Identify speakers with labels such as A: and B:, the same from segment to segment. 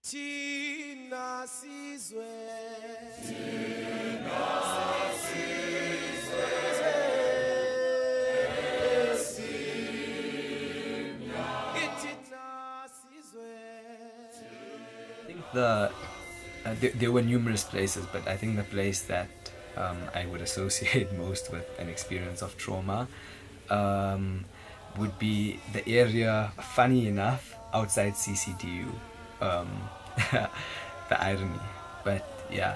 A: Tina Sizwe.
B: I think there were numerous places, but I think the place that I would associate most with an experience of trauma would be the area, funny enough, outside CCDU. The irony. But yeah,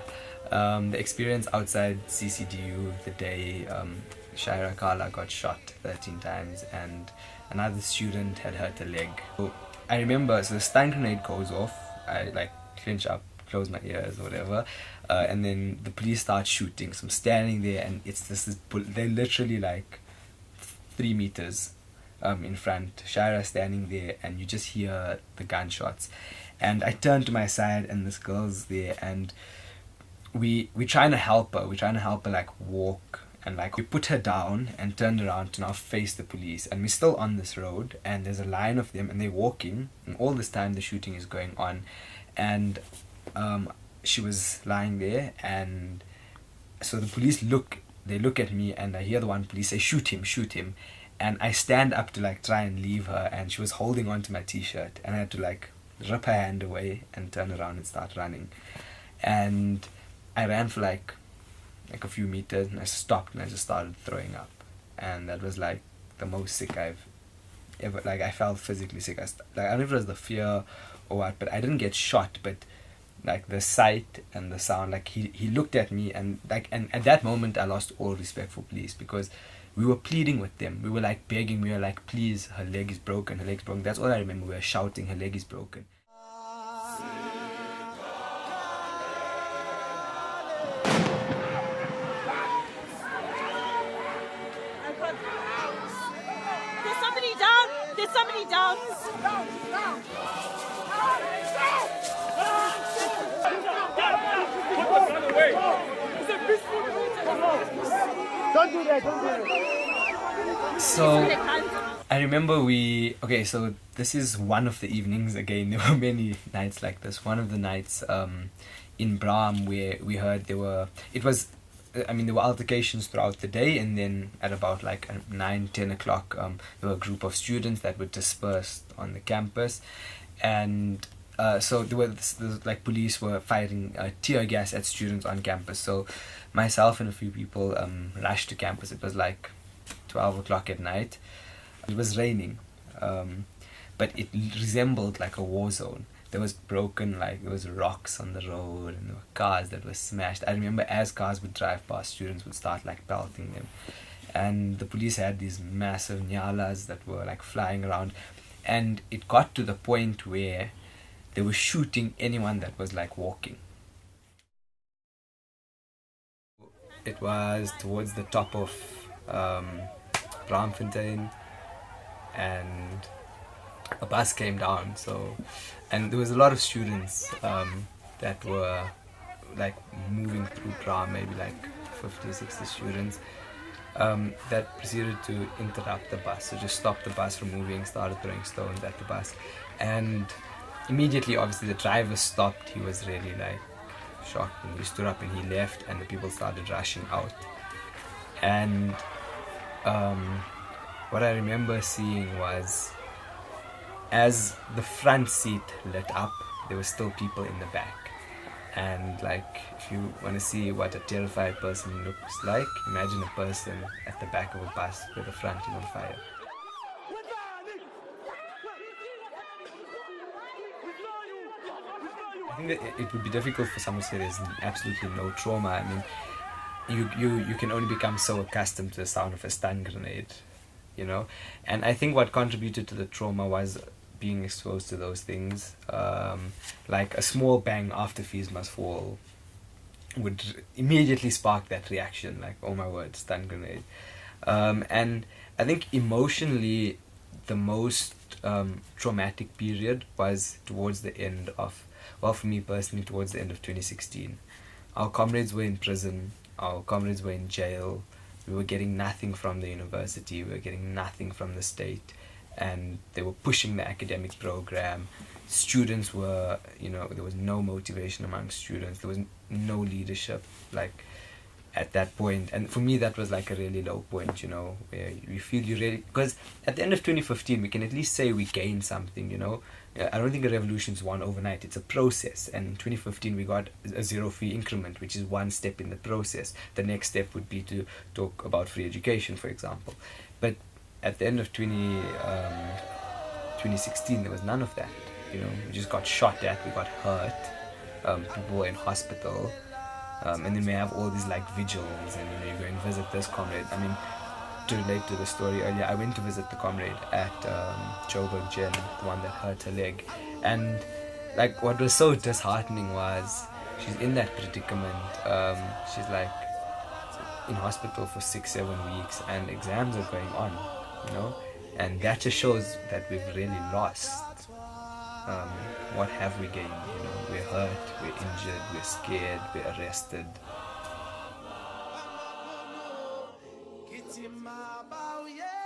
B: the experience outside CCDU the day Shaira Kala got shot 13 times and another student had hurt a leg. So I remember, so the stun grenade goes off, I like clench up, close my ears or whatever, and then the police start shooting. So I'm standing there and they're literally like 3 meters in front. Shaira standing there and you just hear the gunshots. And I turn to my side and this girl's there and we're trying to help her. We're trying to help her like walk, and like we put her down and turned around to now face the police, and we're still on this road and there's a line of them and they're walking, and all this time the shooting is going on. And she was lying there, and so the police look at me and I hear the one police say, shoot him, and I stand up to like try and leave her, and she was holding on to my t-shirt and I had to like rip her hand away and turn around and start running. And I ran for like a few meters and I stopped and I just started throwing up, and that was like the most sick I've ever, like I felt physically sick. I don't know if it was the fear or what, but I didn't get shot, but like the sight and the sound, like he looked at me and like, and at that moment I lost all respect for police, because we were pleading with them, we were like begging, we were like, please, her leg is broken, that's all I remember. We were shouting, her leg is broken.
C: There's somebody down.
A: Don't do that.
B: So I remember so this is one of the evenings. Again, there were many nights like this. One of the nights in Braam where we heard there were altercations throughout the day, and then at about like 9-10 o'clock there were a group of students that were dispersed on the campus, and so there was like police were firing tear gas at students on campus. So myself and a few people rushed to campus. It was like 12 o'clock at night. It was raining, but it resembled like a war zone. There was there was rocks on the road, and there were cars that were smashed. I remember as cars would drive past, students would start like pelting them, and the police had these massive nyalas that were like flying around, and it got to the point where they were shooting anyone that was like walking. It was towards the top of Braamfontein, and a bus came down, and there was a lot of students that were like moving through Braam, maybe like 50-60 students that proceeded to interrupt the bus, so just stopped the bus from moving, started throwing stones at the bus, and immediately obviously the driver stopped. He was really like shocked, and he stood up and he left, and the people started rushing out. And what I remember seeing was, as the front seat lit up, there were still people in the back. And like, if you want to see what a terrified person looks like, imagine a person at the back of a bus where the front is on fire. I think that it would be difficult for someone to say there's absolutely no trauma. I mean, you can only become so accustomed to the sound of a stun grenade, you know? And I think what contributed to the trauma was being exposed to those things. Like a small bang after Fees Must Fall would immediately spark that reaction, like, oh my word, stun grenade. And I think emotionally the most traumatic period was towards the end of, well, for me personally, towards the end of 2016. Our comrades were in prison, our comrades were in jail, we were getting nothing from the university, we were getting nothing from the state, and they were pushing the academic program. students were, there was no motivation among students. There was no leadership, like, at that point. And for me, that was like a really low point, where you feel you really, because at the end of 2015, we can at least say we gained something, I don't think a revolution's won overnight. It's a process. And in 2015, we got a zero-fee increment, which is one step in the process. The next step would be to talk about free education, for example. But at the end of 2016, there was none of that. We just got shot at, we got hurt, people were in hospital, and then we have all these like vigils, and you go and visit this comrade. I mean, to relate to the story earlier, I went to visit the comrade at Joburg Jail, the one that hurt her leg, and like what was so disheartening was she's in that predicament. She's like in hospital for 6-7 weeks, and exams are going on, and that just shows that we've really lost. What have we gained? We're hurt, we're injured, we're scared, we're arrested.
A: Kitima bao, yeah.